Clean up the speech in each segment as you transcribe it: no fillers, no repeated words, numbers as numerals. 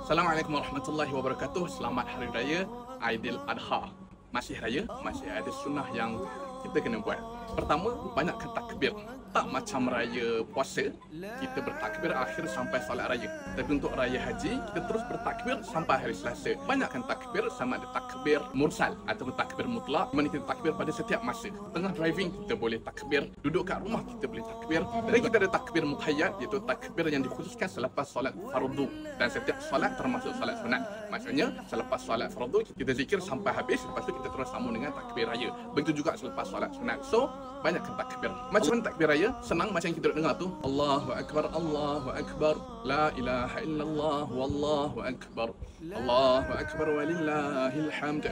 Assalamualaikum warahmatullahi wabarakatuh. Selamat Hari Raya Aidil Adha. Masih raya, masih ada sunnah yang kita kena buat. Pertama, banyakkan takbir. Tak macam raya puasa, kita bertakbir akhir sampai solat raya. Tapi untuk raya haji, kita terus bertakbir sampai hari Selasa. Banyakkan takbir, sama ada takbir mursal atau takbir mutlak, di mana kita takbir pada setiap masa. Tengah driving, kita boleh takbir. Duduk kat rumah, kita boleh takbir. Dan kita ada takbir muqayyad, iaitu takbir yang dikhususkan selepas solat fardu. Dan setiap solat termasuk solat sunat. Maksudnya, selepas solat fardu, kita zikir sampai habis. Lepas tu kita terus sambung dengan takbir raya. Begitu juga selepas solat sunat. So, banyakkan takbir. Macam mana takbir raya? Senang macam yang kita dengar tu. Allahu Akbar, Allahu Akbar, La ilaha illallah, Wallahu Akbar, Allahu Akbar, Walillahil hamd.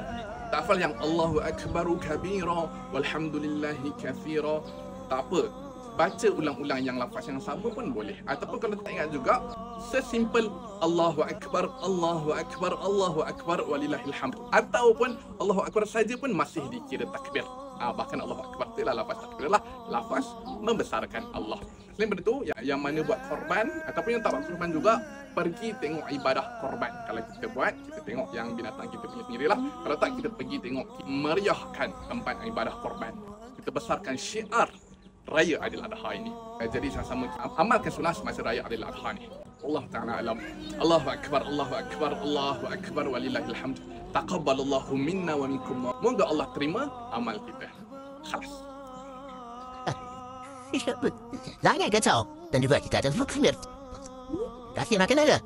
Tak hafal yang Allahu Akbaru kabira, Walhamdulillahi kathira. Tak apa. Baca ulang-ulang yang lafaz yang sama pun boleh. Ataupun kalau tak ingat juga, sesimpel Allahu Akbar, Allahu Akbar, Allahu Akbar, Walillahil hamd. Ataupun Allahu Akbar saja pun masih dikira takbir. Bahkan Allahu Akbar tu lah lafaz takbir lah, lafaz membesarkan Allah. Selain daripada itu, yang mana buat korban ataupun yang tak buat korban juga, pergi tengok ibadah korban. Kalau kita buat, kita tengok yang binatang kita punya sendirilah. Kalau tak, kita pergi tengok, meriahkan tempat ibadah korban. Kita besarkan syiar Raya Aidil Adha ini. Jadi sama-sama amalkan sunnah semasa Raya Aidil Adha ni. Allah Ta'ala alam. Allahu Akbar, Allahu Akbar, Allahu Akbar, walillahil hamd. Taqabbalallahu minna wa minkum. Moga Allah terima amal kita. Khalas. Jangan kacau. Dan juga kita ada takbir. Kasih makan aja.